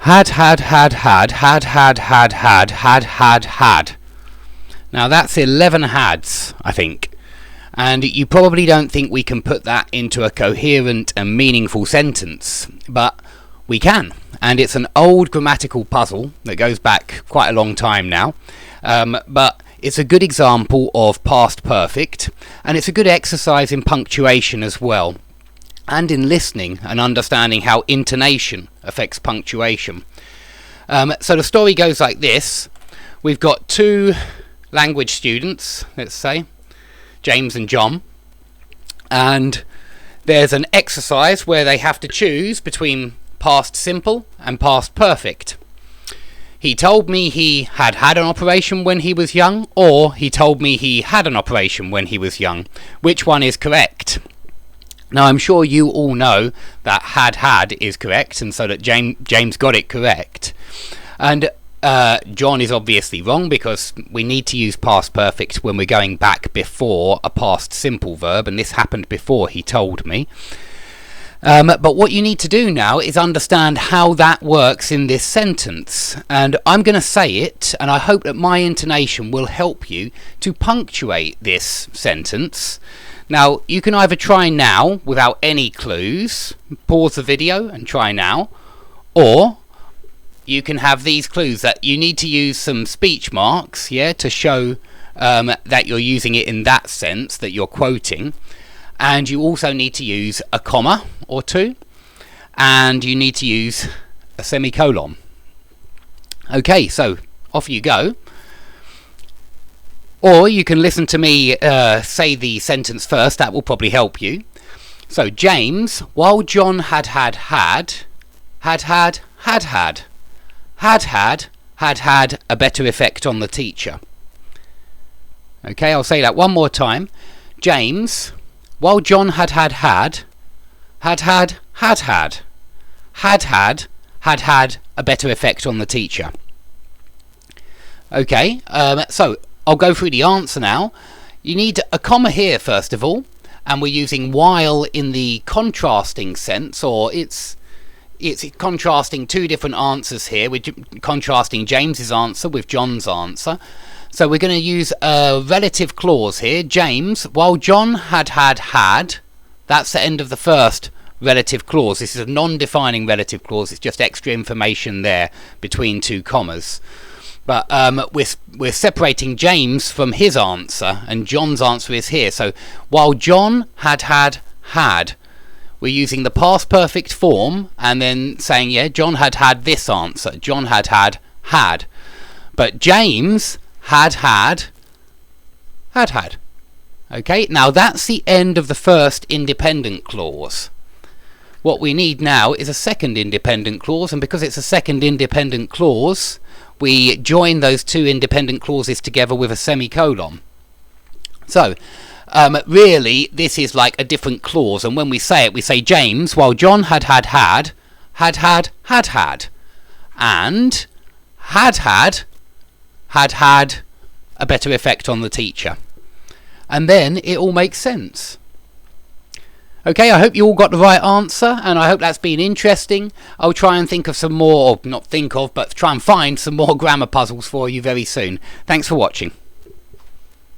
Had. Now that's 11 hads, I think. And you probably don't think we can put that into a coherent and meaningful sentence, but we can. And it's an old grammatical puzzle that goes back quite a long time now. But it's a good example of past perfect, and it's a good exercise in punctuation as well, and in listening and understanding how intonation affects punctuation. So the story goes like this. We've got two language students, let's say, James and John, and there's an exercise where they have to choose between past simple and past perfect. He told me he had an operation when he was young, or he told me he had an operation when he was young. Which one is correct? Now I'm sure you all know that had is correct, and so that James got it correct. And John is obviously wrong, because we need to use past perfect when we're going back before a past simple verb, and this happened before he told me. But what you need to do now is understand how that works in this sentence, and I'm going to say it, and I hope that my intonation will help you to punctuate this sentence. Now you can either try now without any clues, pause the video and try now, or you can have these clues that you need to use some speech marks, to show that you're using it in that sense, that you're quoting. And you also need to use a comma or two, and you need to use a semicolon. Okay, so off you go. Or you can listen to me say the sentence first, that will probably help you. So James, while John had a better effect on the teacher. Okay, I'll say that one more time. James, while John had a better effect on the teacher. Okay, so I'll go through the answer now. You need a comma here first of all, and we're using while in the contrasting sense, or it's contrasting two different answers here. We're contrasting James's answer with John's answer. So we're going to use a relative clause here. James, while John had, that's the end of the first relative clause. This is a non-defining relative clause. It's just extra information there between two commas. But we're separating James from his answer, and John's answer is here. So while John had, we're using the past perfect form and then saying, John had this answer. John had. But James had. Okay, now that's the end of the first independent clause. What we need now is a second independent clause, and because it's a second independent clause, we join those two independent clauses together with a semicolon. So really this is like a different clause, and when we say it, we say James, while John had and had a better effect on the teacher, and then it all makes sense. Okay, I hope you all got the right answer, and I hope that's been interesting. I'll try and think of some more, or not think of, but try and find some more grammar puzzles for you very soon. Thanks for watching.